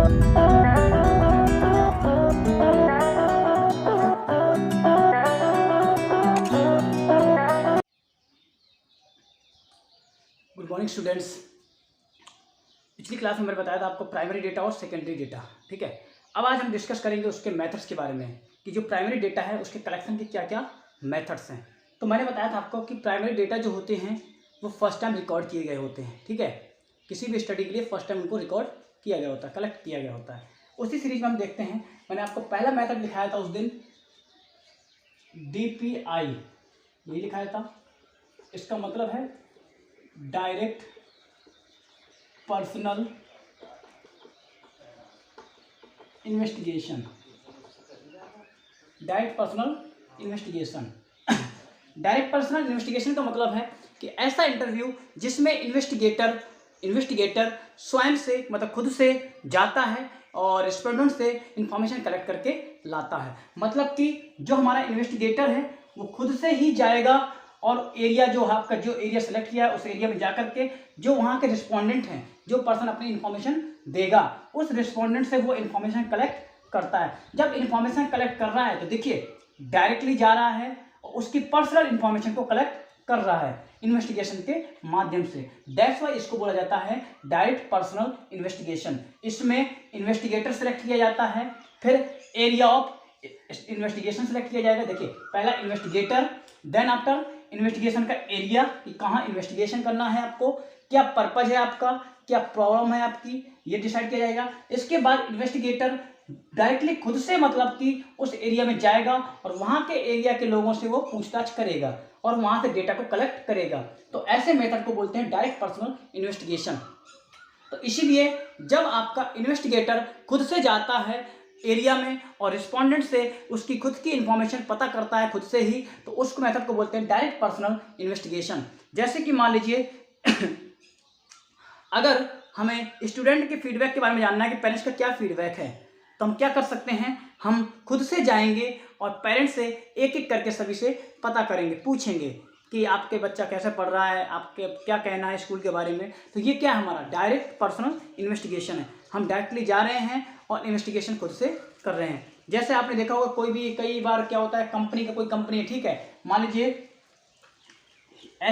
Good morning students. पिछली class में मैंने बताया था आपको प्राइमरी डेटा और सेकेंडरी डेटा, ठीक है। अब आज हम डिस्कस करेंगे उसके मेथड्स के बारे में कि जो प्राइमरी डेटा है उसके कलेक्शन के क्या क्या मेथड्स हैं। तो मैंने बताया था आपको कि प्राइमरी डेटा जो होते हैं वो फर्स्ट टाइम रिकॉर्ड किए गए होते हैं, ठीक है। किसी भी स्टडी के लिए फर्स्ट टाइम उनको रिकॉर्ड किया गया होता है, कलेक्ट किया गया होता है। उसी सीरीज में हम देखते हैं, मैंने आपको पहला मेथड दिखाया था उस दिन, DPI, यही दिखाया था। इसका मतलब है direct personal investigation. Direct personal investigation direct personal investigation का मतलब है कि ऐसा इंटरव्यू जिसमें इन्वेस्टिगेटर स्वयं से, मतलब खुद से जाता है और रिस्पोंडेंट से इंफॉर्मेशन कलेक्ट करके लाता है। मतलब कि जो हमारा इन्वेस्टिगेटर है वो खुद से ही जाएगा और एरिया, जो आपका जो एरिया सेलेक्ट किया है उस एरिया में जाकर के जो वहाँ के रिस्पोंडेंट हैं, जो पर्सन अपनी इंफॉर्मेशन देगा, उस रिस्पोंडेंट से वो इंफॉर्मेशन कलेक्ट करता है। जब इंफॉर्मेशन कलेक्ट कर रहा है तो देखिए डायरेक्टली जा रहा है और उसकी पर्सनल इंफॉर्मेशन को कलेक्ट कर रहा है इन्वेस्टिगेशन के माध्यम से। दैट्स वाई इसको बोला जाता है डायरेक्ट पर्सनल इन्वेस्टिगेशन। इसमें इन्वेस्टिगेटर सेलेक्ट किया जाता है, फिर एरिया ऑफ इन्वेस्टिगेशन सेलेक्ट किया जाएगा। देखिए पहला इन्वेस्टिगेटर, देन आफ्टर इन्वेस्टिगेशन का एरिया कि कहाँ इन्वेस्टिगेशन करना है आपको, क्या पर्पज है आपका, क्या प्रॉब्लम है आपकी, ये डिसाइड किया जाएगा। इसके बाद इन्वेस्टिगेटर डायरेक्टली खुद से, मतलब कि उस एरिया में जाएगा और वहाँ के एरिया के लोगों से वो पूछताछ करेगा और वहाँ से डेटा को कलेक्ट करेगा। तो ऐसे मेथड को बोलते हैं डायरेक्ट पर्सनल इन्वेस्टिगेशन। तो इसीलिए जब आपका इन्वेस्टिगेटर खुद से जाता है एरिया में और रिस्पोंडेंट से उसकी खुद की इंफॉर्मेशन पता करता है खुद से ही, तो उस मेथड को बोलते हैं डायरेक्ट पर्सनल इन्वेस्टिगेशन। जैसे कि मान लीजिए अगर हमें स्टूडेंट के फीडबैक के बारे में जानना है कि पेरेंट्स का क्या फीडबैक है, तो हम क्या कर सकते हैं, हम खुद से जाएंगे और पेरेंट्स से एक एक करके सभी से पता करेंगे, पूछेंगे कि आपके बच्चा कैसे पढ़ रहा है, आपके क्या कहना है स्कूल के बारे में। तो ये क्या हमारा डायरेक्ट पर्सनल इन्वेस्टिगेशन है। हम डायरेक्टली जा रहे हैं और इन्वेस्टिगेशन खुद से कर रहे हैं। जैसे आपने देखा होगा कोई भी, कई बार क्या होता है, कंपनी का कोई कंपनी है, ठीक है, मान लीजिए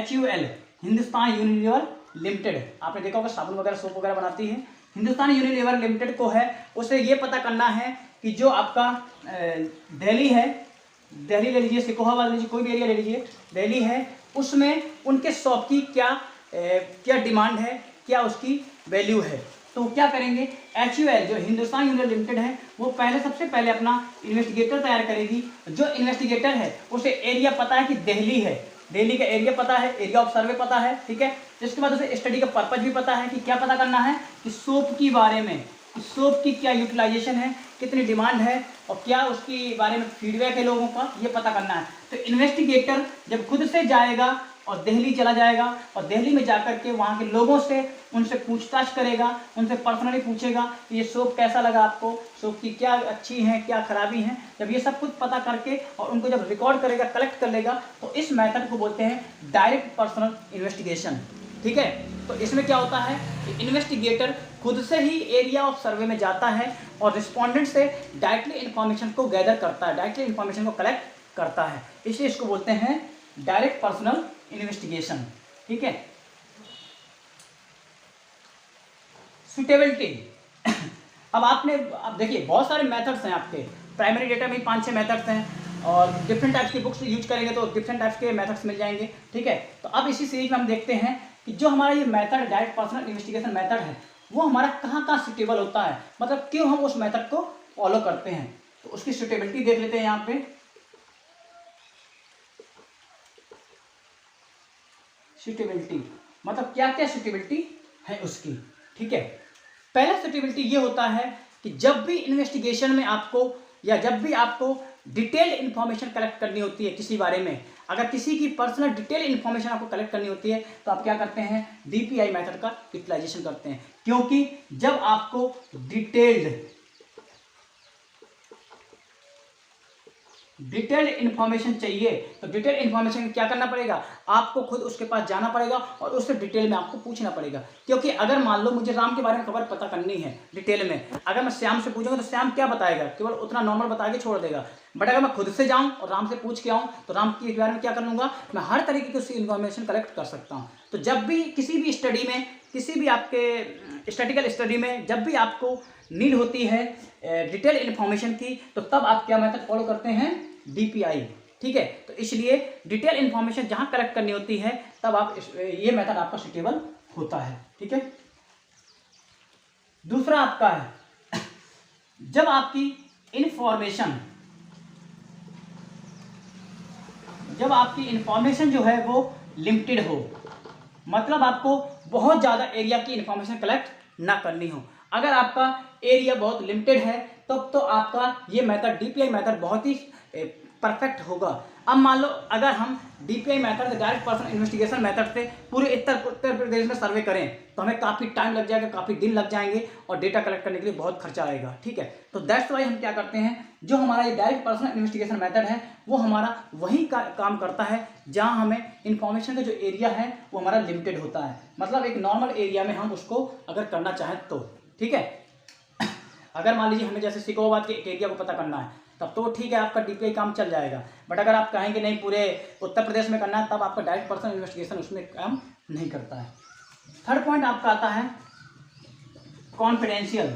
HUL, हिंदुस्तान यूनिलीवर लिमिटेड, आपने देखा होगा साबुन वगैरह सोप वगैरह बनाती है। हिंदुस्तान यूनिलीवर लिमिटेड को है, उसे ये पता करना है कि जो आपका दिल्ली है, दिल्ली ले लीजिए, सिकोहाबाद ले लीजिए, कोई भी एरिया ले लीजिए, दिल्ली है, उसमें उनके शॉप की क्या डिमांड है, क्या उसकी वैल्यू है। तो क्या करेंगे, HUL जो हिंदुस्तान यूनिलीवर लिमिटेड है वो सबसे पहले अपना इन्वेस्टिगेटर तैयार करेगी। जो इन्वेस्टिगेटर है उसे एरिया पता है कि दिल्ली है, दिल्ली का एरिया पता है, एरिया ऑफ सर्वे पता है, ठीक है। इसके बाद उसे स्टडी का पर्पज भी पता है कि क्या पता करना है कि सोप की बारे में, सोप की क्या यूटिलाइजेशन है, कितनी डिमांड है और क्या उसकी बारे में फीडबैक है लोगों का, ये पता करना है। तो इन्वेस्टिगेटर जब खुद से जाएगा और दिल्ली चला जाएगा और दिल्ली में जाकर के वहाँ के लोगों से, उनसे पूछताछ करेगा, उनसे पर्सनली पूछेगा कि ये सोप कैसा लगा आपको, सोप की क्या अच्छी हैं, क्या खराबी हैं। जब ये सब कुछ पता करके और उनको जब रिकॉर्ड करेगा, कलेक्ट कर लेगा, तो इस मेथड को बोलते हैं डायरेक्ट पर्सनल इन्वेस्टिगेशन, ठीक है। तो इसमें क्या होता है कि इन्वेस्टिगेटर खुद से ही एरिया ऑफ सर्वे में जाता है और रिस्पोंडेंट से डायरेक्टली इन्फॉर्मेशन को गैदर करता है, डायरेक्टली इन्फॉर्मेशन को कलेक्ट करता है, इसलिए इसको बोलते हैं डायरेक्ट पर्सनल इन्वेस्टिगेशन, ठीक है। सुटेबिलिटी अब देखिए बहुत सारे मेथड्स हैं आपके प्राइमरी डेटा में, 5-6 मेथड्स हैं और डिफरेंट टाइप्स की बुक्स यूज करेंगे तो डिफरेंट टाइप्स के मेथड्स मिल जाएंगे, ठीक है। तो अब इसी सीरीज में हम देखते हैं कि जो हमारा ये method direct personal investigation method है वो हमारा कहाँ कहाँ सुटेबल होता है, मतलब क्यों हम उस मेथड को फॉलो करते हैं। तो उसकी सुटेबिलिटी देख लेते हैं यहाँ पे। सुटेबिलिटी मतलब क्या क्या सुटेबिलिटी है उसकी, ठीक है। पहला सुटेबिलिटी ये होता है कि जब भी इन्वेस्टिगेशन में आपको या जब भी आपको डिटेल्ड इन्फॉर्मेशन कलेक्ट करनी होती है किसी बारे में, अगर किसी की पर्सनल डिटेल इन्फॉर्मेशन आपको कलेक्ट करनी होती है तो आप क्या करते हैं, DPI मेथड का यूटिलाइजेशन करते हैं। क्योंकि जब आपको डिटेल्ड डिटेल्ड इन्फॉर्मेशन चाहिए तो डिटेल इन्फॉर्मेशन क्या करना पड़ेगा, आपको खुद उसके पास जाना पड़ेगा और उससे डिटेल में आपको पूछना पड़ेगा। क्योंकि अगर मान लो मुझे राम के बारे में खबर पता करनी है डिटेल में, अगर मैं श्याम से पूछूंगा तो श्याम क्या बताएगा, केवल उतना नॉर्मल बता के छोड़ देगा। बट अगर मैं खुद से जाऊं और राम से पूछ के आऊं तो राम के बारे में क्या कर लूंगा, मैं हर तरीके की उसकी इन्फॉर्मेशन कलेक्ट कर सकता हूँ। तो जब भी किसी भी स्टडी में, किसी भी आपके स्टैटिकल स्टडी में जब भी आपको नीड होती है डिटेल इन्फॉर्मेशन की, तो तब आप क्या मेथड फॉलो करते हैं, DPI। ठीक है, तो इसलिए डिटेल इन्फॉर्मेशन जहां कलेक्ट करनी होती है तब आप ये मेथड आपका सुटेबल होता है। ठीक है, दूसरा आपका है जब आपकी इंफॉर्मेशन जो है वो लिमिटेड हो, मतलब आपको बहुत ज़्यादा एरिया की इंफॉर्मेशन कलेक्ट ना करनी हो। अगर आपका एरिया बहुत लिमिटेड है तब तो आपका ये मेथड DPI मेथड बहुत ही परफेक्ट होगा। अब मान लो अगर हम DPI method, direct person investigation method से पूरे उत्तर प्रदेश में सर्वे करें तो हमें काफ़ी टाइम लग जाएगा, काफ़ी दिन लग जाएंगे और डेटा कलेक्ट करने के लिए बहुत खर्चा आएगा। ठीक है, तो दैट्स वाई हम क्या करते हैं, जो हमारा ये डायरेक्ट पर्सन इन्वेस्टिगेशन मेथड है वो हमारा वही काम करता है जहाँ हमें इन्फॉर्मेशन का जो एरिया है वो हमारा लिमिटेड होता है। मतलब एक नॉर्मल एरिया में हम उसको अगर करना चाहें तो। ठीक है, अगर मान लीजिए हमें जैसे सिकोबाद के एक एरिया को पता करना है तब तो ठीक है, आपका DPI काम चल जाएगा। बट अगर आप कहेंगे नहीं पूरे उत्तर प्रदेश में करना है तब आपका डायरेक्ट पर्सन इन्वेस्टिगेशन उसमें काम नहीं करता है। थर्ड पॉइंट आपका आता है कॉन्फिडेंशियल।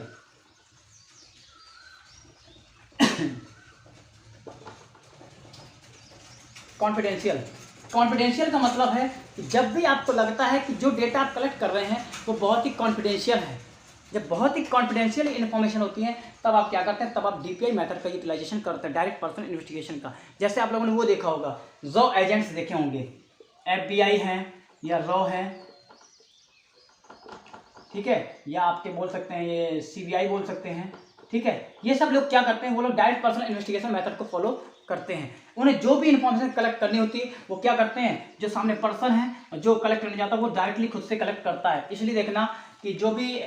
कॉन्फिडेंशियल का मतलब है कि जब भी आपको लगता है कि जो डेटा आप कलेक्ट कर रहे हैं वो बहुत ही कॉन्फिडेंशियल है, जब बहुत ही कॉन्फिडेंशियल इन्फॉर्मेशन होती है तब आप क्या करते हैं, तब आप DPI मेथड का यूटिलाइजेशन करते हैं, डायरेक्ट पर्सन इन्वेस्टिगेशन का। जैसे आप लोगों ने वो देखा होगा, रॉ एजेंट्स देखे होंगे, FBI है या रॉ है, ठीक है, या आपके बोल सकते हैं ये CBI बोल सकते हैं। ठीक है, ये सब लोग क्या करते हैं, वो लोग डायरेक्ट पर्सन इन्वेस्टिगेशन मेथड को फॉलो करते हैं। उन्हें जो भी इन्फॉर्मेशन कलेक्ट करनी होती है वो क्या करते हैं, जो सामने पर्सन है जो कलेक्ट करने जाता है वो डायरेक्टली खुद से कलेक्ट करता है। इसलिए देखना कि जो भी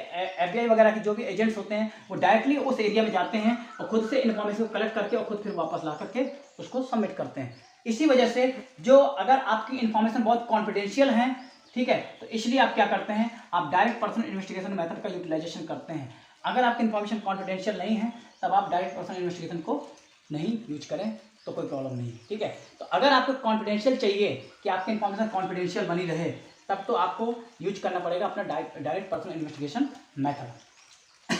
FBI वगैरह के जो भी एजेंट्स होते हैं वो डायरेक्टली उस एरिया में जाते हैं और खुद से इन्फॉर्मेशन को कलेक्ट करके और खुद फिर वापस ला करके उसको सबमिट करते हैं। इसी वजह से जो अगर आपकी इन्फॉर्मेशन बहुत कॉन्फिडेंशियल है, ठीक है, तो इसलिए आप क्या करते हैं, आप डायरेक्ट पर्सन इन्वेस्टिगेशन मेथड का यूटिलाइजेशन करते हैं। अगर आपकी इन्फॉर्मेशन कॉन्फिडेंशियल नहीं है तब आप डायरेक्ट पर्सन इन्वेस्टिगेशन को नहीं यूज करें तो कोई प्रॉब्लम नहीं। ठीक है, तो अगर आपको कॉन्फिडेंशियल चाहिए कि आपकी इन्फॉर्मेशन कॉन्फिडेंशियल बनी रहे तब तो आपको यूज करना पड़ेगा अपना डायरेक्ट पर्सन इन्वेस्टिगेशन मेथड।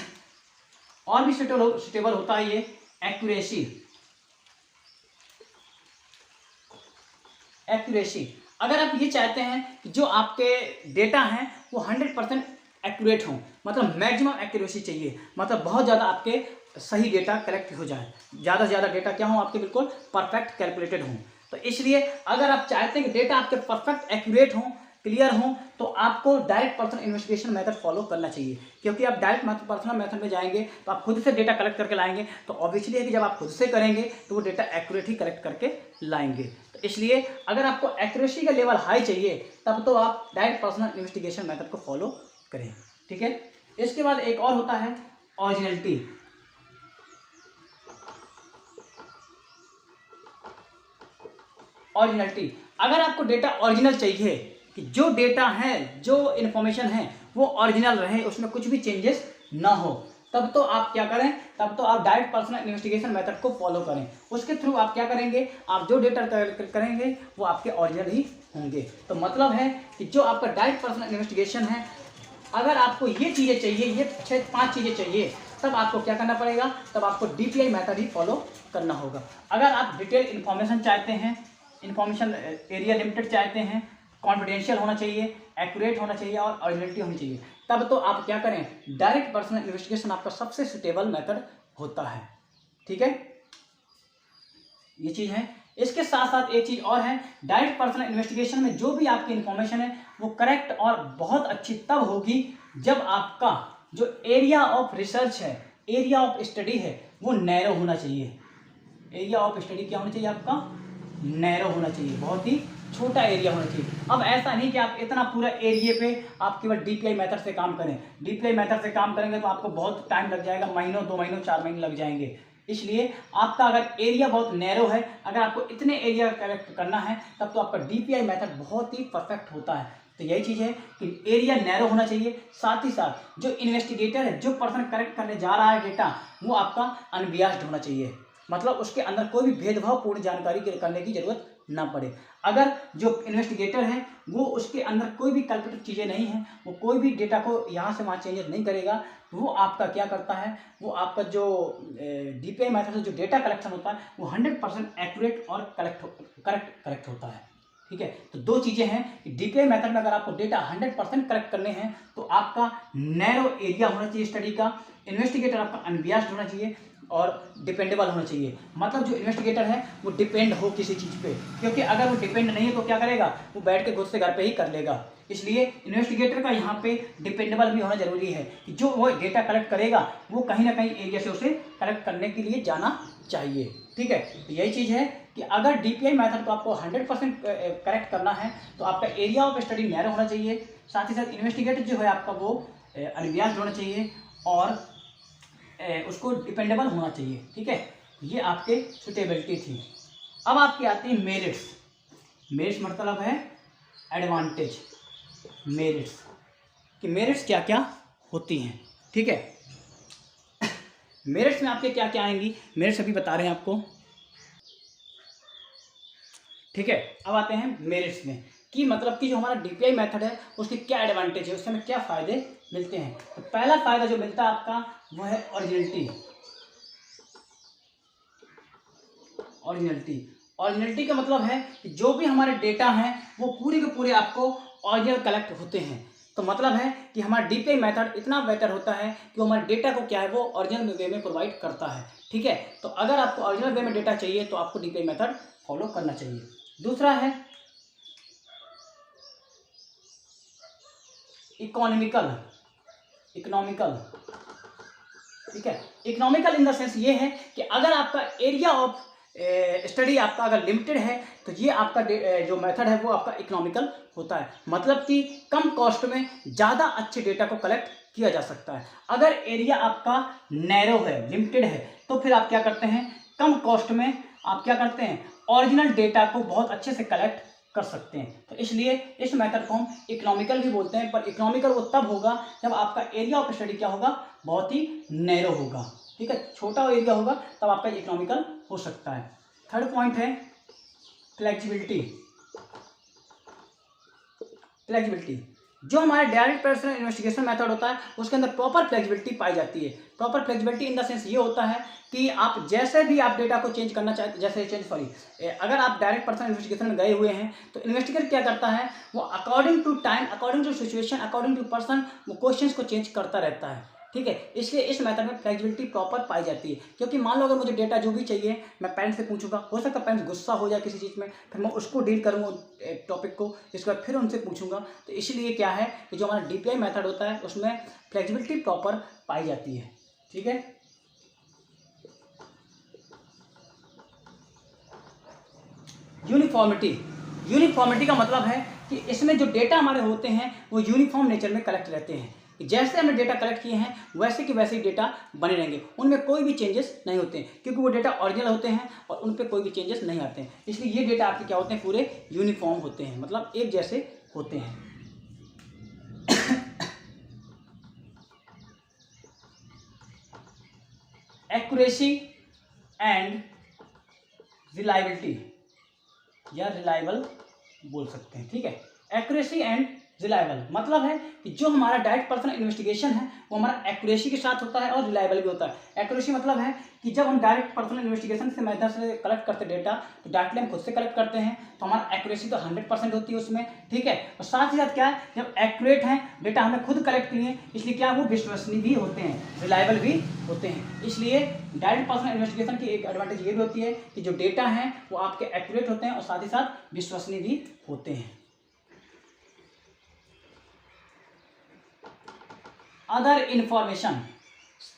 और भी सुटेबल होता है ये एक्यूरेसी। अगर आप ये चाहते हैं कि जो आपके डेटा हैं वो 100% एक्यूरेट हों, मतलब मैक्सिमम एक्यूरेसी चाहिए, मतलब बहुत ज़्यादा आपके सही डेटा कलेक्ट हो जाए, ज़्यादा से ज़्यादा डेटा क्या हो आपके बिल्कुल परफेक्ट कैलकुलेटेड हों। तो इसलिए अगर आप चाहते हैं कि डेटा आपके परफेक्ट एक्यूरेट हों, क्लियर हों, तो आपको direct person investigation method follow करना चाहिए। क्योंकि आप डायरेक्ट पर्सनल मेथड में जाएंगे तो आप खुद से डेटा कलेक्ट करके लाएंगे, तो ऑब्वियसली है कि जब आप खुद से करेंगे तो वो डेटा एक्यूरेट ही कलेक्ट करके लाएंगे। तो इसलिए अगर आपको एक्यूरेसी का लेवल हाई चाहिए तब तो आप डायरेक्ट पर्सनल इन्वेस्टिगेशन मेथड को फॉलो करें। ठीक है, इसके बाद एक और होता है ओरिजिनलिटी। अगर आपको डेटा ओरिजिनल चाहिए कि जो डेटा है, जो इन्फॉर्मेशन है वो ओरिजिनल रहे, उसमें कुछ भी चेंजेस ना हो, तब तो आप क्या करें, तब तो आप डायरेक्ट पर्सनल इन्वेस्टिगेशन मेथड को फॉलो करें। उसके थ्रू आप क्या करेंगे, आप जो डेटा करेंगे वो आपके ओरिजिनल ही होंगे। तो मतलब है कि जो आपका डायरेक्ट पर्सनल इन्वेस्टिगेशन है, अगर आपको ये चीज़ें चाहिए, ये 5 चीज़ें चाहिए, तब आपको क्या करना पड़ेगा, तब आपको DPI मेथड ही फॉलो करना होगा। अगर आप डिटेल इन्फॉर्मेशन चाहते हैं, इन्फॉर्मेशन एरिया लिमिटेड चाहते हैं, कॉन्फिडेंशियल होना चाहिए, एक्यूरेट होना चाहिए और ओरिजिनलिटी होनी चाहिए, तब तो आप क्या करें, डायरेक्ट पर्सनल इन्वेस्टिगेशन आपका सबसे सुटेबल मेथड होता है। ठीक है, ये चीज़ है। इसके साथ साथ एक चीज़ और है, डायरेक्ट पर्सनल इन्वेस्टिगेशन में जो भी आपकी इन्फॉर्मेशन है वो करेक्ट और बहुत अच्छी तब होगी जब आपका जो एरिया ऑफ रिसर्च है, एरिया ऑफ स्टडी है, वो नैरो होना चाहिए। एरिया ऑफ स्टडी क्या होना चाहिए, आपका नैरो होना चाहिए, बहुत ही छोटा एरिया होना चाहिए। अब ऐसा नहीं कि आप इतना पूरा एरिया पे आप केवल DPI मेथड से काम करें। DPI मेथड से काम करेंगे तो आपको बहुत टाइम लग जाएगा, महीनों, 2 महीनों, 4 महीने लग जाएंगे। इसलिए आपका अगर एरिया बहुत नैरो है, अगर आपको इतने एरिया कलेक्ट करना है, तब तो आपका DPI मेथड बहुत ही परफेक्ट होता है। तो यही चीज़ है कि एरिया नैरो होना चाहिए, साथ ही साथ जो इन्वेस्टिगेटर है, जो पर्सन कलेक्ट करने जा रहा है डेटा, वो आपका अनबियास्ड होना चाहिए, मतलब उसके अंदर कोई भी भेदभावपूर्ण जानकारी करने की जरूरत ना पड़े। अगर जो इन्वेस्टिगेटर है वो उसके अंदर कोई भी कैलकुलेटिव चीज़ें नहीं हैं, वो कोई भी डेटा को यहाँ से वहाँ चेंजेस नहीं करेगा, तो वो आपका क्या करता है, वो आपका जो DPI मेथड से जो डेटा कलेक्शन होता है वो 100% एक्यूरेट और करेक्ट होता है। ठीक है, तो दो चीज़ें हैं कि DPI मेथड में अगर आपको डेटा 100% कलेक्ट करने हैं तो आपका नैरो एरिया होना चाहिए स्टडी का, इन्वेस्टिगेटर आपका अनबियास्ड होना चाहिए और डिपेंडेबल होना चाहिए। मतलब जो इन्वेस्टिगेटर है वो डिपेंड हो किसी चीज़ पे, क्योंकि अगर वो डिपेंड नहीं है तो क्या करेगा, वो बैठ के खुद से घर पे ही कर लेगा। इसलिए इन्वेस्टिगेटर का यहाँ पे डिपेंडेबल भी होना जरूरी है कि जो वो डेटा कलेक्ट करेगा वो कहीं ना कहीं एरिया से उसे कलेक्ट करने के लिए जाना चाहिए। ठीक है, तो यही चीज़ है कि अगर DPI मेथड को आपको 100% करेक्ट करना है तो आपका एरिया ऑफ स्टडी नैरो होना चाहिए, साथ ही साथ इन्वेस्टिगेटर जो है आपका वो अनबियास्ड होना चाहिए और उसको डिपेंडेबल होना चाहिए। ठीक है, ये आपके सुटेबिलिटी थी। अब आपकी आती है मेरिट्स। मेरिट्स मतलब है एडवांटेज। मेरिट्स कि मेरिट्स क्या क्या होती हैं। ठीक है, मेरिट्स में आपके क्या क्या आएंगी, मेरिट्स अभी बता रहे हैं आपको। ठीक है, अब आते हैं मेरिट्स में कि मतलब कि जो हमारा DPI मेथड है उसके क्या एडवांटेज है, उससे हमें क्या फ़ायदे मिलते हैं। तो पहला फ़ायदा जो मिलता है आपका वो है ओरिजिनलिटी। ओरिजिनलिटी का मतलब है कि जो भी हमारे डेटा हैं वो पूरे के पूरे आपको ओरिजिनल कलेक्ट होते हैं। तो मतलब है कि हमारा DPI मेथड इतना बेटर होता है कि वो हमारे डेटा को क्या है वो ओरिजिनल वे में प्रोवाइड करता है। ठीक है, तो अगर आपको ओरिजिनल वे में डेटा चाहिए तो आपको DPI मेथड फॉलो करना चाहिए। दूसरा है इकोनॉमिकल। ठीक है, इकोनॉमिकल इन द सेंस ये है कि अगर आपका एरिया ऑफ स्टडी आपका अगर लिमिटेड है तो ये आपका जो मेथड है वो आपका इकोनॉमिकल होता है, मतलब कि कम कॉस्ट में ज़्यादा अच्छे डेटा को कलेक्ट किया जा सकता है। अगर एरिया आपका नैरो है, लिमिटेड है, तो फिर आप क्या करते हैं, कम कॉस्ट में आप क्या करते हैं, ओरिजिनल डेटा को बहुत अच्छे से कलेक्ट कर सकते हैं। तो इसलिए इस मेथड को हम इकोनॉमिकल भी बोलते हैं, पर इकोनॉमिकल वो तब होगा जब आपका एरिया ऑफ स्टडी क्या होगा, बहुत ही नैरो होगा। ठीक है, छोटा एरिया होगा तब आपका इकोनॉमिकल हो सकता है। थर्ड पॉइंट है फ्लेक्सिबिलिटी। जो हमारे डायरेक्ट पर्सनल इन्वेस्टिगेशन मेथड होता है उसके अंदर प्रॉपर फ्लेक्सिबिलिटी पाई जाती है। Proper flexibility in the sense ये होता है कि आप जैसे भी आप डेटा को चेंज करना चाहते, अगर आप डायरेक्ट पर्सनल इन्वेस्टिगेशन में गए हुए हैं तो इन्वेस्टिगेटर क्या करता है, वो according to time, according to situation, according to person वो क्वेश्चंस को चेंज करता रहता है। ठीक है, इसलिए इस मेथड में फ्लेक्सिबिलिटी प्रॉपर पाई जाती है, क्योंकि मान लो अगर मुझे डेटा जो भी चाहिए मैं पेरेंट्स से पूछूंगा, हो सकता है पेरेंट्स गुस्सा हो जाए किसी चीज़ में, फिर मैं उसको डील करूँगा टॉपिक को, इसके बाद फिर उनसे पूछूंगा। तो इसलिए क्या है कि जो हमारा DPI मेथड होता है उसमें फ्लेक्सिबिलिटी प्रॉपर पाई जाती है। ठीक है, यूनिफॉर्मिटी का मतलब है कि इसमें जो डेटा हमारे होते हैं वो यूनिफॉर्म नेचर में कलेक्ट रहते हैं। जैसे हमने डेटा कलेक्ट किए हैं वैसे के वैसे ही डेटा बने रहेंगे, उनमें कोई भी चेंजेस नहीं होते हैं, क्योंकि वो डेटा ओरिजिनल होते हैं और उन पर कोई भी चेंजेस नहीं आते हैं। इसलिए ये डेटा आपके क्या होते हैं, पूरे यूनिफॉर्म होते हैं, मतलब एक जैसे होते हैं। एक्यूरेसी एंड रिलायबिलिटी या रिलायबल बोल सकते हैं। ठीक है, एक्यूरेसी एंड रिलायबल मतलब है कि जो हमारा डायरेक्ट पर्सनल इन्वेस्टिगेशन है वो हमारा एक्यूरेसी के साथ होता है और रिलायबल भी होता है। एक्यूरेसी मतलब है कि जब हम डायरेक्ट पर्सनल इन्वेस्टिगेशन से मेथड से कलेक्ट करते डेटा, तो डायरेक्टली हम खुद से कलेक्ट करते हैं तो हमारा एक्यूरेसी तो 100% होती है उसमें। ठीक है, और साथ ही साथ क्या है, जब एक्यूरेट है डेटा हमने खुद कलेक्ट किए इसलिए क्या वो विश्वसनीय भी होते हैं, रिलायबल भी होते हैं। इसलिए डायरेक्ट पर्सनल इन्वेस्टिगेशन की एक एडवांटेज ये भी होती है कि जो डेटा हैं वो आपके एक्यूरेट होते हैं और साथ ही साथ विश्वसनीय भी होते हैं। Other information,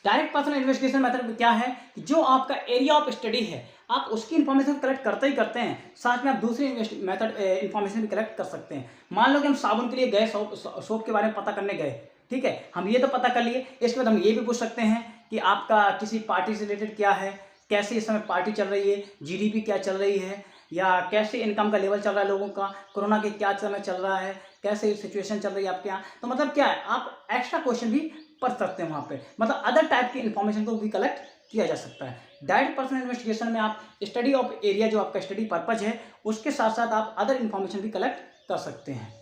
direct personal investigation method में क्या है कि जो आपका एरिया ऑफ स्टडी है आप उसकी इन्फॉर्मेशन कलेक्ट करते ही करते हैं, साथ में आप दूसरी मेथड इन्फॉर्मेशन भी कलेक्ट कर सकते हैं। मान लो कि हम साबुन के लिए गए, सोप के बारे में पता करने गए, ठीक है, हम ये तो पता कर लिए, इसके बाद हम ये भी पूछ सकते हैं कि आपका किसी पार्टी से रिलेटेड क्या है, कैसे इस समय पार्टी चल रही है, जीडीपी क्या चल रही है, या कैसे इनकम का लेवल चल रहा है लोगों का, कोरोना के क्या समय चल रहा है, कैसे सिचुएशन चल रही है आपके यहाँ। तो मतलब क्या है, आप एक्स्ट्रा क्वेश्चन भी पढ़ सकते हैं वहाँ पे, मतलब अदर टाइप की इन्फॉर्मेशन को भी कलेक्ट किया जा सकता है। डायरेक्ट पर्सनल इन्वेस्टिगेशन में आप स्टडी ऑफ एरिया, जो आपका स्टडी पर्पज है, उसके साथ साथ आप अदर इन्फॉर्मेशन भी कलेक्ट कर सकते हैं।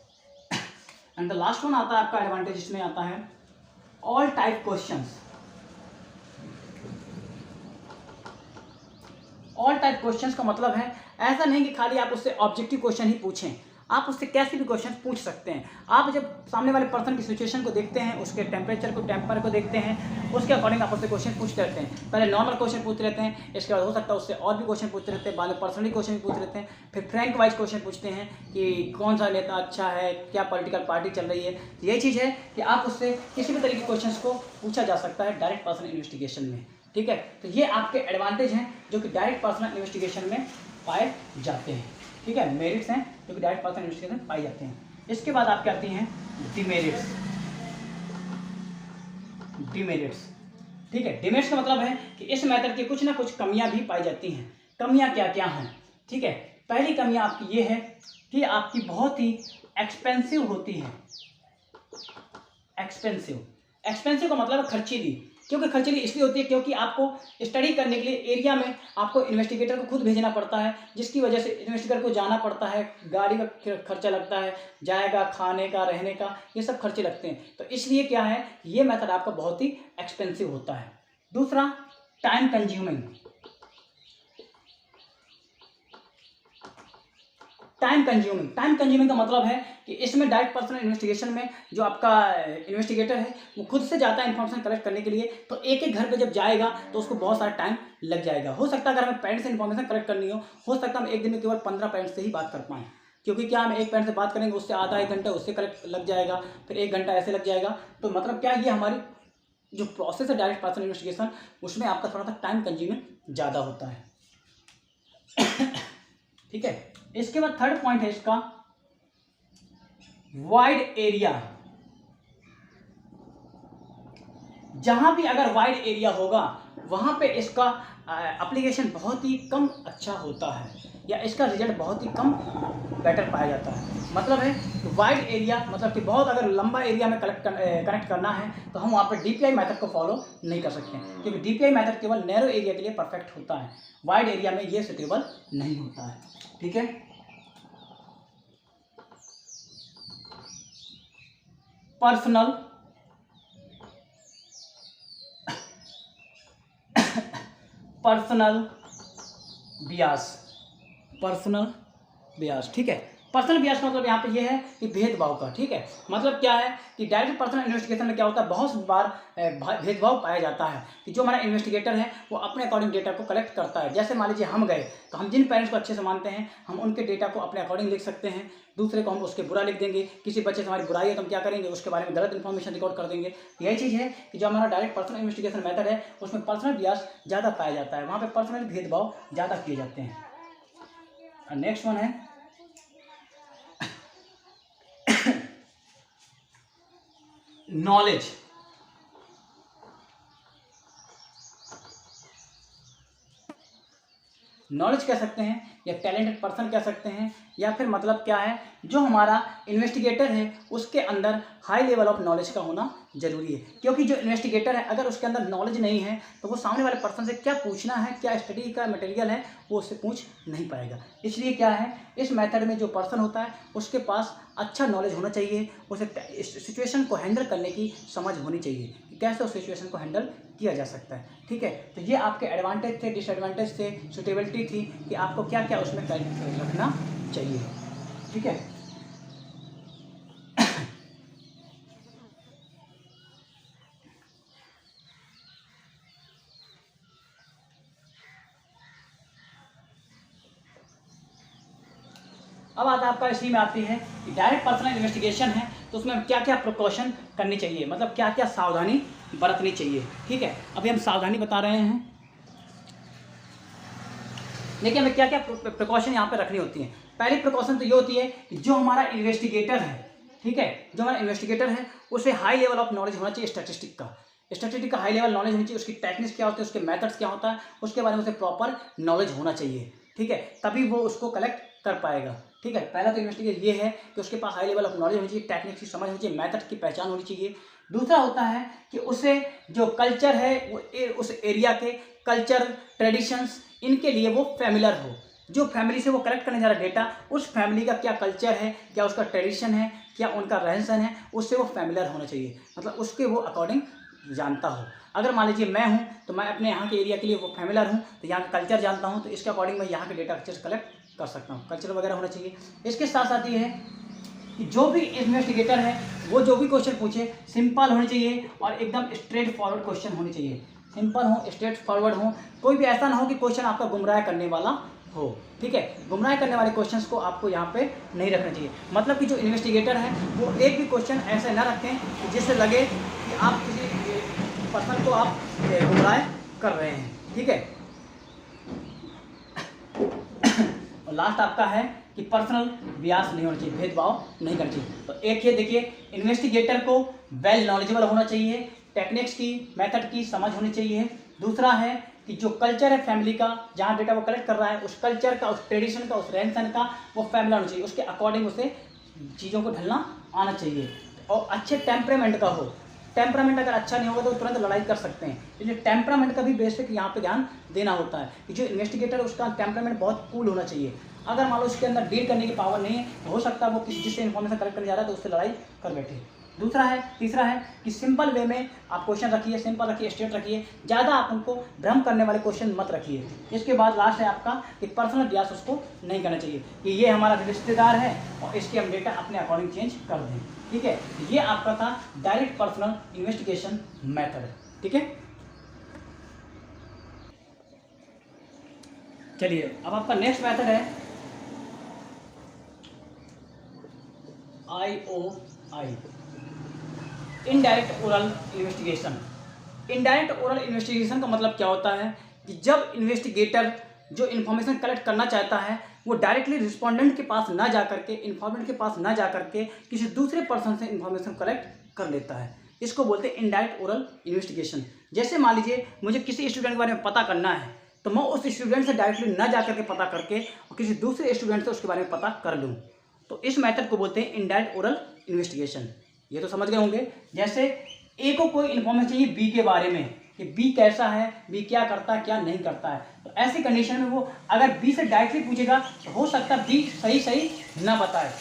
एंड द लास्ट वन आता है आपका एडवांटेज, इसमें आता है all type questions. All type questions का मतलब है ऐसा नहीं कि खाली आप उससे ऑब्जेक्टिव क्वेश्चन ही पूछें, आप उससे कैसे भी क्वेश्चन पूछ सकते हैं। आप जब सामने वाले पर्सन की सिचुएशन को देखते हैं, उसके टेम्पर को देखते हैं, उसके अकॉर्डिंग आप उससे क्वेश्चन पूछते रहते हैं। पहले नॉर्मल क्वेश्चन पूछते रहते हैं, इसके बाद हो सकता है उससे और भी क्वेश्चन पूछते रहते हैं, बाद में पर्सनली क्वेश्चन भी पूछते रहते हैं, फिर फ्रैंक वाइज क्वेश्चन पूछते हैं कि कौन सा नेता अच्छा है, क्या पॉलिटिकल पार्टी चल रही है। यही चीज़ है कि आप उससे किसी भी तरीके के क्वेश्चन को पूछा जा सकता है डायरेक्ट पर्सनल इन्वेस्टिगेशन में। ठीक है, तो ये आपके एडवांटेज हैं जो कि डायरेक्ट पर्सनल इन्वेस्टिगेशन में पाए जाते हैं। ठीक है, मेरिट्स हैं जो कि डायरेक्ट पर्सनल इन्वेस्टिगेशन में पाई जाते हैं। इसके बाद आपके आती हैं डिमेरिट्स। डिमेरिट्स, ठीक है, डिमेरिट्स का मतलब है कि इस मेथड की कुछ ना कुछ कमियां भी पाई जाती हैं। कमियां क्या क्या हैं? ठीक है, पहली कमियां आपकी ये है कि आपकी बहुत ही एक्सपेंसिव होती है। एक्सपेंसिव का मतलब खर्चीली। क्योंकि खर्चीली इसलिए होती है क्योंकि आपको स्टडी करने के लिए एरिया में आपको इन्वेस्टिगेटर को खुद भेजना पड़ता है, जिसकी वजह से इन्वेस्टिगेटर को जाना पड़ता है, गाड़ी का खर्चा लगता है, जाएगा, खाने का, रहने का, ये सब खर्चे लगते हैं। तो इसलिए क्या है, ये मेथड आपका बहुत ही एक्सपेंसिव होता है। दूसरा, टाइम कंज्यूमिंग। टाइम कंज्यूमिंग का मतलब है कि इसमें डायरेक्ट पर्सनल इन्वेस्टिगेशन में जो आपका इन्वेस्टिगेटर है वो खुद से जाता है इन्फॉर्मेशन कलेक्ट करने के लिए, तो एक एक घर पे जब जाएगा तो उसको बहुत सारा टाइम लग जाएगा। हो सकता है अगर हमें पेरेंट्स से इन्फॉर्मेशन कलेक्ट करनी हो सकता है हम एक दिन में केवल 15 पेरेंट्स से ही बात कर पाएँ, क्योंकि क्या हम एक पेरेंट से बात करेंगे उससे आधा एक घंटा उससे कलेक्ट लग जाएगा, फिर 1 घंटा ऐसे लग जाएगा। तो मतलब क्या, ये हमारी जो प्रोसेस है डायरेक्ट पर्सनल इन्वेस्टिगेशन, उसमें आपका थोड़ा सा टाइम कंज्यूमिंग ज़्यादा होता है। ठीक है, इसके बाद थर्ड पॉइंट है इसका वाइड एरिया। जहां भी अगर वाइड एरिया होगा वहां पे इसका एप्लीकेशन बहुत ही कम अच्छा होता है, या इसका रिजल्ट बहुत ही कम बेटर पाया जाता है। मतलब है कि वाइड एरिया मतलब कि बहुत अगर लंबा एरिया में कनेक्ट करना है तो हम वहाँ पर डीपीआई मेथड को फॉलो नहीं कर सकते हैं, क्योंकि डीपीआई मेथड केवल नैरो एरिया के लिए परफेक्ट होता है, वाइड एरिया में ये सुटेबल नहीं होता है। ठीक है, पर्सनल बियास। ठीक है, पर्सनल बियास का मतलब यहाँ पे ये है कि भेदभाव का। ठीक है, मतलब क्या है कि डायरेक्ट पर्सनल इन्वेस्टिगेशन में क्या होता है, बहुत बार भेदभाव पाया जाता है कि जो हमारा इन्वेस्टिगेटर है वो अपने अकॉर्डिंग डेटा को कलेक्ट करता है। जैसे मान लीजिए हम गए तो हम जिन पेरेंट्स को अच्छे से मानते हैं हम उनके डेटा को अपने अकॉर्डिंग लिख सकते हैं, दूसरे को हम उसके बुरा लिख देंगे। किसी बच्चे से हमारी बुराई है तो हम क्या करेंगे, उसके बारे में गलत इन्फॉर्मेशन रिकॉर्ड कर देंगे। यही चीज़ है कि जो हमारा डायरेक्ट पर्सनल इन्वेस्टिगेशन मेथड है उसमें पर्सनल बियास ज़्यादा पाया जाता है, वहाँ पर पर्सनल भेदभाव ज़्यादा किए जाते हैं। नेक्स्ट वन है नॉलेज। नॉलेज कह सकते हैं या टैलेंटेड पर्सन कह सकते हैं, या फिर मतलब क्या है, जो हमारा इन्वेस्टिगेटर है उसके अंदर हाई लेवल ऑफ नॉलेज का होना जरूरी है। क्योंकि जो इन्वेस्टिगेटर है अगर उसके अंदर नॉलेज नहीं है तो वो सामने वाले पर्सन से क्या पूछना है, क्या स्टडी का मटेरियल है, वो उससे पूछ नहीं पाएगा। इसलिए क्या है, इस मेथड में जो पर्सन होता है उसके पास अच्छा नॉलेज होना चाहिए, उसे सिचुएशन को हैंडल करने की समझ होनी चाहिए कि कैसे उस सिचुएशन को हैंडल किया जा सकता है। ठीक है, तो ये आपके एडवांटेज थे, डिसएडवांटेज थे, सुटेबिलिटी थी कि आपको क्या क्या उसमें रखना चाहिए। ठीक है, अब बात आपका इसी में आती है कि डायरेक्ट पर्सनल इन्वेस्टिगेशन है तो उसमें क्या क्या प्रिकॉशन करनी चाहिए, मतलब क्या क्या सावधानी बरतनी चाहिए। ठीक है, अभी हम सावधानी बता रहे हैं। देखिए हमें क्या क्या प्रिकॉशन यहाँ पे रखनी होती है। पहली प्रिकॉशन तो ये होती है कि जो हमारा इन्वेस्टिगेटर है, ठीक है, जो हमारा इन्वेस्टिगेटर है उसे हाई लेवल ऑफ नॉलेज होना चाहिए स्टैटिस्टिक का। स्टैटिस्टिक्स का हाई लेवल नॉलेज होनी चाहिए, उसकी टेक्निक्स क्या होते हैं, उसके मेथड्स क्या होता है, उसके बारे में उसे प्रॉपर नॉलेज होना चाहिए, ठीक है, तभी वो उसको कलेक्ट कर पाएगा, ठीक है। पहला तो इन्वेस्टिगेट ये है कि उसके पास हाई लेवल ऑफ नॉलेज होनी चाहिए, टेक्निक्स की समझ होनी चाहिए, मेथड की पहचान होनी चाहिए। दूसरा होता है कि उसे जो कल्चर है वो उस एरिया के कल्चर ट्रेडिशंस इनके लिए वो फैमिलियर हो। जो फैमिली से वो कलेक्ट करने जा रहा डेटा, उस फैमिली का क्या कल्चर है, क्या उसका ट्रेडिशन है, क्या उनका रहन सहन है, उससे वो फैमिलियर होना चाहिए, मतलब उसके वो अकॉर्डिंग जानता हो। अगर मान लीजिए मैं हूँ तो मैं अपने यहाँ के एरिया के लिए वो फैमिलियर हूँ, तो यहाँ का कल्चर जानता हूँ, तो इसके अकॉर्डिंग मैं यहाँ के डेटा अच्छे से कलेक्ट कर सकता हूँ, कल्चर वगैरह होना चाहिए। इसके साथ साथ ये है कि जो भी इन्वेस्टिगेटर है वो जो भी क्वेश्चन पूछे सिंपल होने चाहिए और एकदम स्ट्रेट फॉरवर्ड क्वेश्चन होने चाहिए, सिंपल हो, स्ट्रेट फॉरवर्ड हो, कोई भी ऐसा ना हो कि क्वेश्चन आपका गुमराह करने वाला हो, ठीक है। गुमराह करने वाले क्वेश्चंस को आपको यहाँ पे नहीं रखना चाहिए, मतलब कि जो इन्वेस्टिगेटर है वो एक भी क्वेश्चन ऐसे ना रखें कि जिससे लगे कि आप किसी पर्सन को आप गुमराह कर रहे हैं, ठीक है। और लास्ट आपका है कि पर्सनल बियास नहीं होना चाहिए, भेदभाव नहीं करना चाहिए। तो एक ये देखिए, इन्वेस्टिगेटर को वेल नॉलेजेबल होना चाहिए, टेक्निक्स की मेथड की समझ होनी चाहिए। दूसरा है कि जो कल्चर है फैमिली का, जहाँ डेटा वो कलेक्ट कर रहा है, उस कल्चर का, उस ट्रेडिशन का, उस रहन सहन का वो फैमिली होना चाहिए, उसके अकॉर्डिंग उसे चीज़ों को ढलना आना चाहिए और अच्छे टेम्परामेंट का हो। टेम्परामेंट अगर अच्छा नहीं होगा तो तुरंत लड़ाई कर सकते हैं, इसलिए टेम्परामेंट का भी बेसिक यहाँ पे ध्यान देना होता है कि जो इन्वेस्टिगेटर उसका टेम्परामेंट बहुत कूल होना चाहिए। अगर मान लो उसके अंदर डील करने की पावर नहीं है तो हो सकता है वो किसी जिससे इन्फॉर्मेशन कलेक्ट करने जा रहा है तो उससे लड़ाई कर बैठे। तीसरा है कि सिंपल वे में आप क्वेश्चन रखिए, सिंपल रखिए, स्ट्रेट रखिए, ज़्यादा आप उनको भ्रम करने वाले क्वेश्चन मत रखिए। इसके बाद लास्ट है आपका कि पर्सनल बियास उसको नहीं करना चाहिए कि ये हमारा रिश्तेदार है और इसके हम डेटा अपने अकॉर्डिंग चेंज कर दें, ठीक है। ये आपका था डायरेक्ट पर्सनल इन्वेस्टिगेशन मेथड, ठीक है। चलिए अब आपका नेक्स्ट मेथड है IOI, indirect oral investigation. Indirect oral investigation का मतलब क्या होता है कि जब इन्वेस्टिगेटर जो इन्फॉर्मेशन कलेक्ट करना चाहता है वो डायरेक्टली रिस्पोंडेंट के पास ना जा करके, इन्फॉर्मेंट के पास ना जा करके किसी दूसरे पर्सन से इन्फॉर्मेशन कलेक्ट कर लेता है, इसको बोलते हैं इनडायरेक्ट ओरल इन्वेस्टिगेशन। जैसे मान लीजिए मुझे किसी स्टूडेंट के बारे में पता करना है तो मैं उस स्टूडेंट से डायरेक्टली ना जा करके पता करके और किसी दूसरे स्टूडेंट से उसके बारे में पता कर लूँ, तो इस मेथड को बोलते हैं इनडायरेक्ट ओरल इन्वेस्टिगेशन। ये तो समझ गए होंगे। जैसे ए को कोई इन्फॉर्मेशन चाहिए बी के बारे में कि बी कैसा है, बी क्या करता है, क्या नहीं करता है, तो ऐसी कंडीशन में वो अगर बी से डायरेक्टली पूछेगा तो हो सकता है बी सही ना बताए।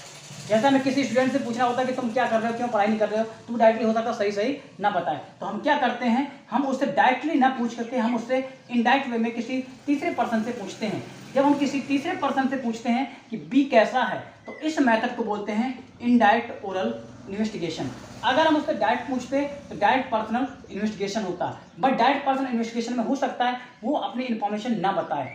जैसा हमें किसी स्टूडेंट से पूछना होता है कि तुम क्या कर रहे हो, क्यों पढ़ाई नहीं कर रहे हो, तुम डायरेक्टली हो सकता है सही ना बताए, तो हम क्या करते हैं, हम उससे डायरेक्टली ना पूछ करके हम उससे इनडायरेक्ट वे में किसी तीसरे पर्सन से पूछते हैं। जब हम किसी तीसरे पर्सन से पूछते हैं कि बी कैसा है तो इस मेथड को बोलते हैं इनडायरेक्ट ओरल इन्वेस्टिगेशन। अगर हम उससे डायरेक्ट पूछते तो डायरेक्ट पर्सनल इन्वेस्टिगेशन होता, बट डायरेक्ट पर्सनल इन्वेस्टिगेशन में हो सकता है वो अपनी इन्फॉर्मेशन ना बताए,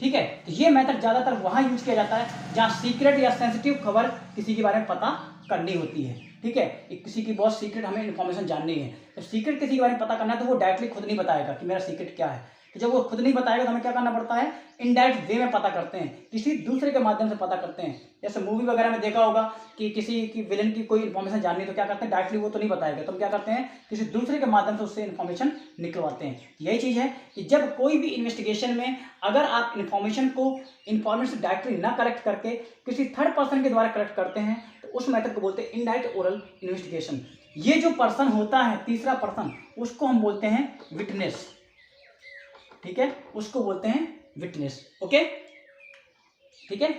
ठीक है। तो ये मेथड ज़्यादातर वहाँ यूज किया जाता है जहाँ सीक्रेट या सेंसिटिव खबर किसी के बारे में पता करनी होती है, ठीक है। किसी की बहुत सीक्रेट हमें इन्फॉर्मेशन जाननी है, तो सीक्रेट किसी के बारे में पता करना है तो वो डायरेक्टली खुद नहीं बताएगा कि मेरा सीक्रेट क्या है। तो जब वो खुद नहीं बताएगा तो हमें क्या करना पड़ता है, इनडायरेक्ट वे में पता करते हैं, किसी दूसरे के माध्यम से पता करते हैं। जैसे मूवी वगैरह में देखा होगा कि किसी की विलन की कोई इन्फॉर्मेशन जाननी है तो क्या करते हैं, डायरेक्टली वो तो नहीं बताएगा, तो हम क्या करते हैं, किसी दूसरे के माध्यम से उससे इन्फॉर्मेशन निकलवाते हैं। यही चीज़ है कि जब कोई भी इन्वेस्टिगेशन में अगर आप इन्फॉर्मेशन डायरेक्टली ना कलेक्ट करके किसी थर्ड पर्सन के द्वारा कलेक्ट करते हैं तो उस मेथड को बोलते हैं इनडायरेक्ट ओरल इन्वेस्टिगेशन। ये जो पर्सन होता है, तीसरा पर्सन, उसको हम बोलते हैं विटनेस, ठीक है, उसको बोलते हैं विटनेस, ओके, ठीक है।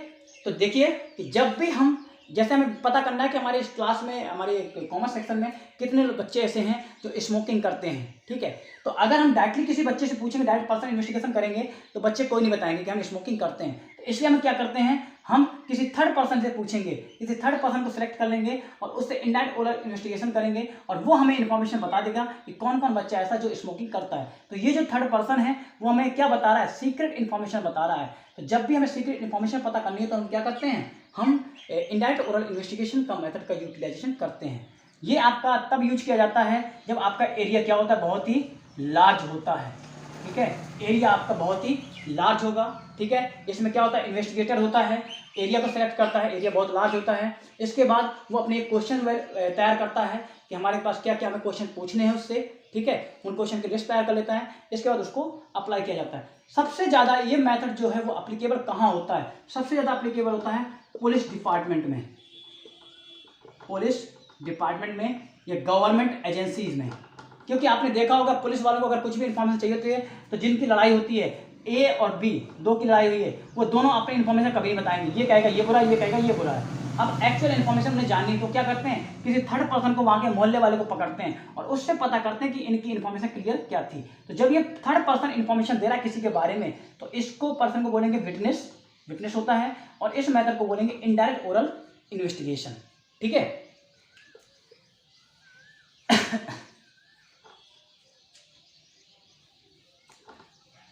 तो देखिए कि जब भी हम, जैसे हमें पता करना है कि हमारे इस क्लास में, हमारे कॉमर्स सेक्शन में कितने बच्चे ऐसे हैं जो स्मोकिंग करते हैं, ठीक है। तो अगर हम डायरेक्टली किसी बच्चे से पूछेंगे, डायरेक्ट पर्सन इन्वेस्टिगेशन करेंगे तो बच्चे कोई नहीं बताएंगे कि हम स्मोकिंग करते हैं, तो इसलिए हम क्या करते हैं, हम किसी थर्ड पर्सन से पूछेंगे, किसी थर्ड पर्सन को सिलेक्ट कर लेंगे और उससे इनडायरेक्ट ओरल इन्वेस्टिगेशन करेंगे और वो हमें इन्फॉर्मेशन बता देगा कि कौन कौन बच्चा ऐसा जो स्मोकिंग करता है। तो ये जो थर्ड पर्सन है वो हमें क्या बता रहा है, सीक्रेट इन्फॉर्मेशन बता रहा है। तो जब भी हमें सीक्रेट इन्फॉर्मेशन पता करनी है तो हम क्या करते हैं, हम इनडायरेक्ट ओरल इन्वेस्टिगेशन का मेथड का यूटिलाइजेशन करते हैं। ये आपका तब यूज किया जाता है जब आपका एरिया क्या होता है, बहुत ही लार्ज होता है, ठीक है। एरिया आपका बहुत ही लार्ज होगा, ठीक है। इसमें क्या होता है, इन्वेस्टिगेटर होता है, एरिया को सेलेक्ट करता है, एरिया बहुत लार्ज होता है। इसके बाद वो अपने एक क्वेश्चन तैयार करता है कि हमारे पास क्या क्या हमें क्वेश्चन पूछने हैं उससे, ठीक है, उन क्वेश्चन की लिस्ट तैयार कर लेता है, इसके बाद उसको अप्लाई किया जाता है। सबसे ज़्यादा ये मेथड जो है वो अप्लीकेबल कहाँ होता है? सबसे ज़्यादा अप्लीकेबल होता है पुलिस डिपार्टमेंट में, पुलिस डिपार्टमेंट में या गवर्नमेंट एजेंसीज में। क्योंकि आपने देखा होगा पुलिस वालों को अगर कुछ भी इन्फॉर्मेशन चाहिए होती है तो जिनकी लड़ाई होती है, ए और बी दो की लड़ाई हुई है, वो दोनों अपनी इन्फॉर्मेशन कभी नहीं बताएंगे, ये कहेगा ये बुरा है, ये कहेगा ये बुरा है। अब एक्चुअल इन्फॉर्मेशन उन्हें जाननी तो क्या करते हैं, किसी थर्ड पर्सन को वहाँ के मोहल्ले वाले को पकड़ते हैं और उससे पता करते हैं कि इनकी इन्फॉर्मेशन क्लियर क्या थी। तो जब ये थर्ड पर्सन इन्फॉर्मेशन दे रहा है किसी के बारे में तो इसको पर्सन को बोलेंगे विटनेस, विटनेस होता है, और इस मेथड को बोलेंगे इनडायरेक्ट ओरल इन्वेस्टिगेशन। ठीक है,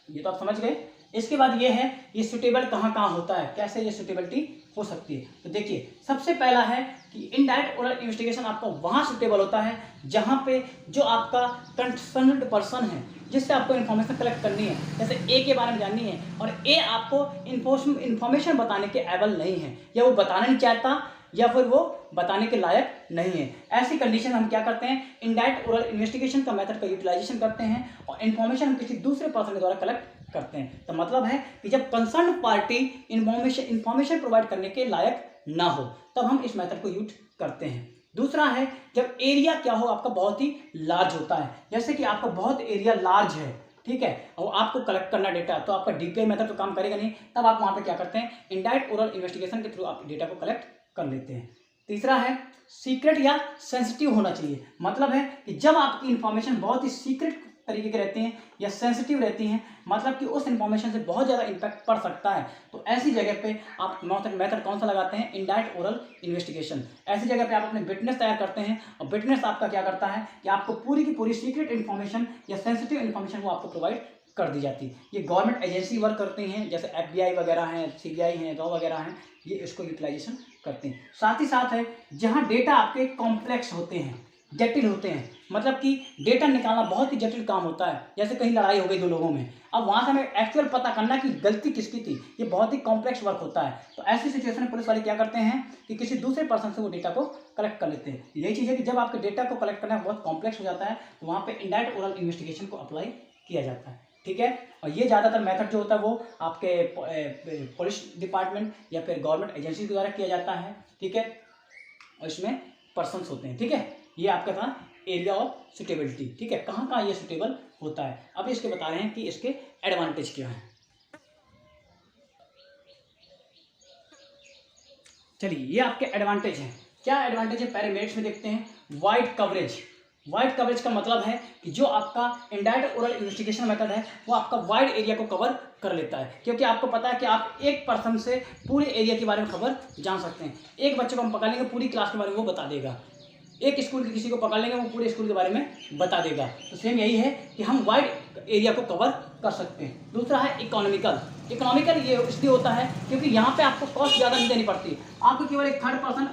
ये तो आप समझ गए। इसके बाद ये है ये सुटेबल कहाँ कहाँ होता है, कैसे ये सुटेबिलिटी हो सकती है। तो देखिए सबसे पहला है कि इनडायरेक्ट ओरल इन्वेस्टिगेशन आपका वहाँ सुटेबल होता है जहाँ पे जो आपका कंसर्न्ड पर्सन है जिससे आपको इन्फॉर्मेशन कलेक्ट करनी है, जैसे ए के बारे में जाननी है और ए आपको इन्फॉर्मेशन बताने के एबल नहीं है, या वो बताना नहीं चाहता या फिर वो बताने के लायक नहीं है। ऐसी कंडीशन हम क्या करते हैं, इनडायरेक्ट ओरल इन्वेस्टिगेशन का मेथड का यूटिलाइजेशन करते हैं और इन्फॉर्मेशन हम किसी दूसरे पर्सन के द्वारा कलेक्ट करते हैं। तो मतलब है कि जब कंसर्न पार्टी इन्फॉर्मेशन प्रोवाइड करने के लायक ना हो तब हम इस मेथड को यूज करते हैं। दूसरा है जब एरिया क्या हो आपका बहुत ही लार्ज होता है, जैसे कि आपका बहुत एरिया लार्ज है, ठीक है, और आपको कलेक्ट करना डेटा, तो आपका डीपीआई मेथड तो काम करेगा नहीं, तब आप वहाँ पे क्या करते हैं, इनडायरेक्ट ओरल इन्वेस्टिगेशन के थ्रू आप डेटा को कलेक्ट कर लेते हैं। तीसरा है सीक्रेट या सेंसिटिव होना चाहिए, मतलब है कि जब आपकी इंफॉर्मेशन बहुत ही सीक्रेट तरीके के रहते हैं या सेंसिटिव रहती हैं, मतलब कि उस इंफॉर्मेशन से बहुत ज़्यादा इम्पैक्ट पड़ सकता है, तो ऐसी जगह पे आप मेथड कौन सा लगाते हैं, इनडायरेक्ट ओरल इन्वेस्टिगेशन। ऐसी जगह पे आप अपने विटनेस तैयार करते हैं और विटनेस आपका क्या करता है कि आपको पूरी की पूरी सीक्रेट इन्फॉर्मेशन या सेंसिटिव इन्फॉर्मेशन वो आपको प्रोवाइड कर दी जाती है। ये गवर्नमेंट एजेंसी वर्क करते हैं, जैसे FBI वगैरह हैं, CBI हैं, रॉ वगैरह हैं, ये इसको यूटिलाइजेशन करते हैं। साथ ही साथ है जहाँ डेटा आपके कॉम्प्लेक्स होते हैं, जटिल होते हैं, मतलब कि डेटा निकालना बहुत ही जटिल काम होता है, जैसे कहीं लड़ाई हो गई दो लोगों में, अब वहाँ से हमें एक्चुअल पता करना कि गलती किसकी थी, ये बहुत ही कॉम्प्लेक्स वर्क होता है। तो ऐसी सिचुएशन में पुलिस वाले क्या करते हैं कि किसी दूसरे पर्सन से वो डेटा को कलेक्ट कर लेते हैं। यही चीज़ है कि जब आपके डेटा को कलेक्ट करना बहुत कॉम्प्लेक्स हो जाता है तो वहाँ पर इनडायरेक्ट ओरल इन्वेस्टिगेशन को अप्लाई किया जाता है। ठीक है, और ये ज़्यादातर मेथड जो होता है वो आपके पुलिस डिपार्टमेंट या फिर गवर्नमेंट एजेंसी के द्वारा किया जाता है। ठीक है, और इसमें पर्सन्स होते हैं। ठीक है, ये आपका था एरिया ऑफ सुटेबिलिटी। ठीक है, कहाँ कहाँ ये सुटेबल होता है। अब इसके बता रहे हैं कि इसके एडवांटेज क्या है। चलिए ये आपके एडवांटेज हैं। क्या एडवांटेज है, पहले मेरिट्स में देखते हैं। वाइड कवरेज, वाइड कवरेज का मतलब है कि जो आपका इनडायरेक्ट ओरल इन्वेस्टिगेशन मेथड है वो आपका वाइड एरिया को कवर कर लेता है, क्योंकि आपको पता है कि आप एक पर्सन से पूरे एरिया के बारे में खबर जान सकते हैं। एक बच्चे को हम पकड़ लेंगे पूरी क्लास के बारे में वो बता देगा, एक स्कूल के किसी को पकड़ लेंगे वो पूरे स्कूल के बारे में बता देगा। तो सेम यही है कि हम वाइड एरिया को कवर कर सकते हैं। दूसरा है इकोनॉमिकल। इकोनॉमिकल ये इसलिए होता है क्योंकि यहाँ पे आपको कॉस्ट ज़्यादा नहीं देनी पड़ती, आपको केवल एक थर्ड पर्सन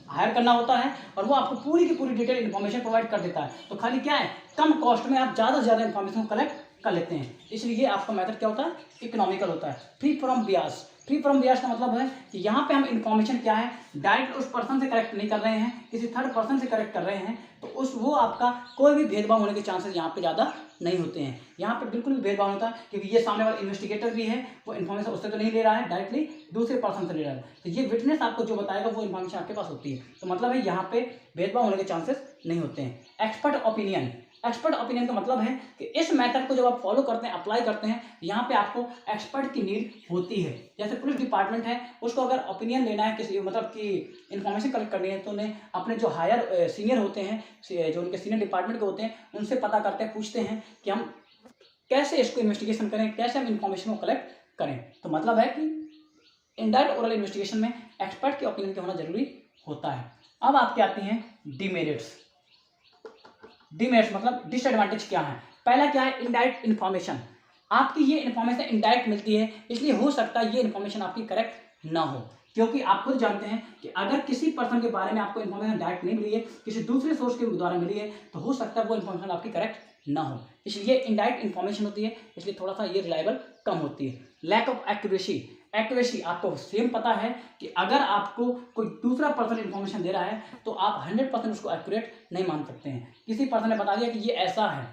हायर करना होता है और वो आपको पूरी की पूरी डिटेल इन्फॉर्मेशन प्रोवाइड कर देता है। तो खाली क्या है, कम कॉस्ट में आप ज़्यादा से ज़्यादा इन्फॉर्मेशन कलेक्ट कर लेते हैं, इसलिए आपका मेथड क्या होता है, इकोनॉमिकल होता है। Free from Beas, free from Beas का मतलब है कि यहाँ पे हम इन्फॉर्मेशन क्या है डायरेक्ट उस पर्सन से कलेक्ट नहीं कर रहे हैं, किसी थर्ड पर्सन से कलेक्ट कर रहे हैं, तो उस वो आपका कोई भी भेदभाव होने के चांसेस यहाँ पे ज़्यादा नहीं होते हैं। यहाँ पे बिल्कुल भी भेदभाव नहीं होता, क्योंकि ये सामने वाला इन्वेस्टिगेटर भी है, वो इन्फॉर्मेशन उससे तो नहीं ले रहा है, डायरेक्टली दूसरे पर्सन से ले रहा है। तो ये विटनेस आपको जो बताएगा वो इन्फॉर्मेशन आपके पास होती है। तो मतलब है यहाँ पे भेदभाव होने के चांसेस नहीं होते हैं। एक्सपर्ट ओपिनियन, एक्सपर्ट ओपिनियन का मतलब है कि इस मेथड को जब आप फॉलो करते हैं, अप्लाई करते हैं, यहाँ पे आपको एक्सपर्ट की नीड होती है। जैसे पुलिस डिपार्टमेंट है, उसको अगर ओपिनियन लेना है किसी, मतलब कि इन्फॉर्मेशन कलेक्ट करनी है, तो उन्हें अपने जो हायर सीनियर होते हैं, जो उनके सीनियर डिपार्टमेंट के होते हैं, उनसे पता करते हैं, पूछते हैं कि हम कैसे इसको इन्वेस्टिगेशन करें, कैसे हम इन्फॉर्मेशन को कलेक्ट करें। तो मतलब है कि इनडायरेक्ट ओरल इन्वेस्टिगेशन में एक्सपर्ट के ओपिनियन का होना जरूरी होता है। अब आपके आती हैं डीमेरिट्स। डीमेरिट्स मतलब डिसएडवांटेज क्या है। पहला क्या है, इनडायरेक्ट इन्फॉर्मेशन, आपकी ये इन्फॉर्मेशन इनडायरेक्ट मिलती है, इसलिए हो सकता है ये इन्फॉर्मेशन आपकी करेक्ट ना हो, क्योंकि आप खुद जानते हैं कि अगर किसी पर्सन के बारे में आपको इन्फॉर्मेशन डायरेक्ट नहीं मिली है, किसी दूसरे सोर्स के द्वारा मिली है, तो हो सकता है वो इन्फॉर्मेशन आपकी करेक्ट ना हो, इसलिए इनडायरेक्ट इन्फॉर्मेशन होती है, इसलिए थोड़ा सा ये रिलायबल कम होती है। लैक ऑफ एक्यूरेसी, एक्यूरेसी आपको सेम पता है कि अगर आपको कोई दूसरा पर्सन इन्फॉर्मेशन दे रहा है तो आप 100% उसको एक्यूरेट नहीं मान सकते हैं। किसी पर्सन ने बता दिया कि ये ऐसा है,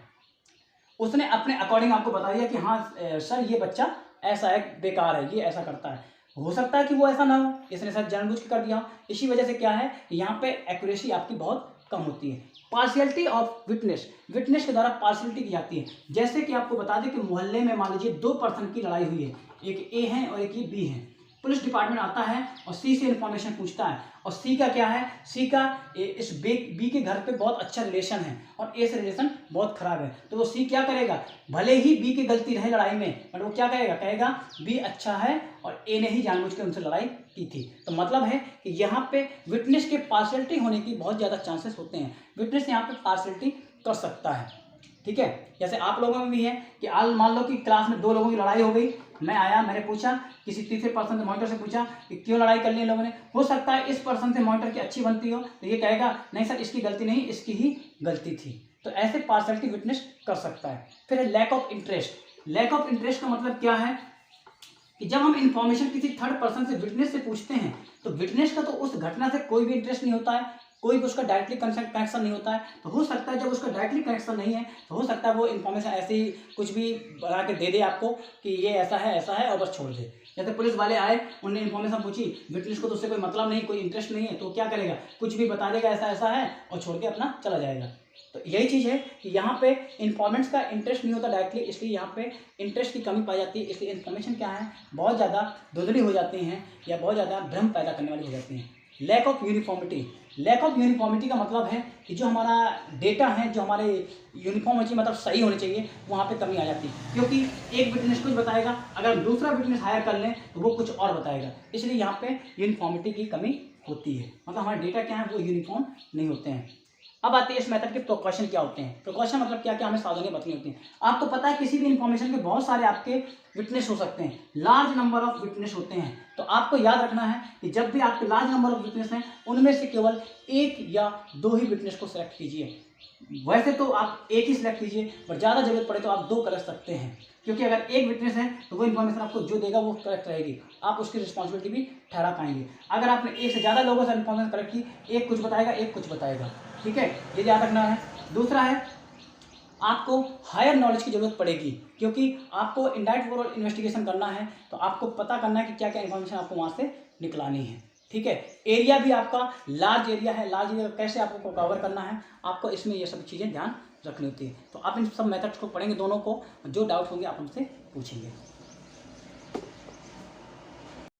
उसने अपने अकॉर्डिंग आपको बता दिया कि हाँ सर ये बच्चा ऐसा है, बेकार है, ये ऐसा करता है, हो सकता है कि वो ऐसा ना हो, इसने सर जानबूझ के कर दिया हो। इसी वजह से क्या है, यहाँ पे एक्यूरेसी आपकी बहुत कम होती है। पार्शियलिटी ऑफ विटनेस, विटनेस के द्वारा पार्शियलिटी की जाती है। जैसे कि आपको बता दें कि मोहल्ले में मान लीजिए 2 पर्सन की लड़ाई हुई है, एक ए है और एक ये बी है। पुलिस डिपार्टमेंट आता है और सी से इन्फॉर्मेशन पूछता है, और सी का क्या है, सी का इस बी के घर पे बहुत अच्छा रिलेशन है और ए से रिलेशन बहुत खराब है। तो वो सी क्या करेगा, भले ही बी की गलती रहे लड़ाई में, बट वो क्या करेगा, कहेगा बी अच्छा है और ए ने ही जानबूझ के उनसे लड़ाई की थी। तो मतलब है कि यहाँ पे विटनेस के पार्शियलिटी होने की बहुत ज़्यादा चांसेस होते हैं। विटनेस यहाँ पे पार्शियलिटी कर सकता है, ठीक है। जैसे आप लोगों में भी है कि मान लो कि क्लास में 2 लोगों की लड़ाई हो गई, मैं आया, मैंने पूछा, किसी तीसरे पर्सन से, मॉनिटर से पूछा कि क्यों लड़ाई कर ली लोगों ने। हो सकता है इस पर्सन से मॉनिटर की अच्छी बनती हो, तो ये कहेगा नहीं सर इसकी गलती नहीं, इसकी ही गलती थी। तो ऐसे पार्शियलिटी विटनेस कर सकता है। फिर lack of interest. Lack of interest का मतलब क्या है कि जब हम इंफॉर्मेशन किसी थर्ड पर्सन से, विटनेस से पूछते हैं, तो विटनेस का तो उस घटना से कोई भी इंटरेस्ट नहीं होता है, कोई भी उसका डायरेक्टली कनेक्शन नहीं होता है। तो हो सकता है जब उसका डायरेक्टली कनेक्शन नहीं है तो हो सकता है वो इन्फॉर्मेशन ऐसे ही कुछ भी बना के दे दे आपको कि ये ऐसा है और बस छोड़ दे। जैसे पुलिस वाले आए, उन्होंने इन्फॉर्मेशन पूछी, विटनेस को तो उससे कोई मतलब नहीं, कोई इंटरेस्ट नहीं है, तो क्या करेगा, कुछ भी बता देगा ऐसा ऐसा है और छोड़ के अपना चला जाएगा। तो यही चीज़ है कि यहाँ पे इन्फॉर्मेंट्स का इंटरेस्ट नहीं होता डायरेक्टली, इसलिए यहाँ पे इंटरेस्ट की कमी पाई जाती है। इसलिए इन्फॉर्मेशन क्या है, बहुत ज़्यादा धुंधली हो जाती हैं या बहुत ज़्यादा भ्रम पैदा करने वाली हो जाती हैं। Lack of uniformity. Lack of uniformity का मतलब है कि जो हमारा डेटा है, जो हमारे यूनिफॉर्म होनी, मतलब सही होने चाहिए, वहाँ पे कमी आ जाती है। क्योंकि एक विटनेस कुछ बताएगा, अगर दूसरा विटनेस हायर कर लें तो वो कुछ और बताएगा। इसलिए यहाँ पे यूनिफॉर्मिटी की कमी होती है, मतलब हमारे डेटा क्या है वो यूनिफॉर्म नहीं होते हैं। अब आते हैं इस मेथड के प्रिकॉशन क्या होते हैं। प्रिकॉशन मतलब क्या क्या हमें सावधानी बरतनी होती है। आपको पता है किसी भी इन्फॉर्मेशन के बहुत सारे आपके विटनेस हो सकते हैं, लार्ज नंबर ऑफ विटनेस होते हैं। तो आपको याद रखना है कि जब भी आपके लार्ज नंबर ऑफ विटनेस हैं, उनमें से केवल 1 या 2 ही विटनेस को सिलेक्ट कीजिए। वैसे तो आप 1 ही सिलेक्ट कीजिए, पर ज़्यादा जरूरत पड़े तो आप 2 कर सकते हैं, क्योंकि अगर 1 विटनेस है तो वो इन्फॉर्मेशन आपको जो देगा वो करेक्ट रहेगी, आप उसकी रिस्पॉन्सिबिलिटी भी ठहरा पाएंगे। अगर आपने 1 से ज़्यादा लोगों से इन्फॉर्मेशन कलेक्ट की, 1 कुछ बताएगा, 1 कुछ बताएगा, ठीक है, ये याद रखना है। दूसरा है, आपको हायर नॉलेज की जरूरत पड़ेगी, क्योंकि आपको इनडायरेक्ट ओवरऑल इन्वेस्टिगेशन करना है, तो आपको पता करना है कि क्या क्या इन्फॉर्मेशन आपको वहाँ से निकलानी है, ठीक है। एरिया भी आपका लार्ज एरिया है, लार्ज एरिया कैसे आपको कवर करना है, आपको इसमें ये सब चीज़ें ध्यान रखनी होती है। तो आप इन सब मेथड्स को पढ़ेंगे दोनों को, जो डाउट होंगे आप हमसे पूछेंगे।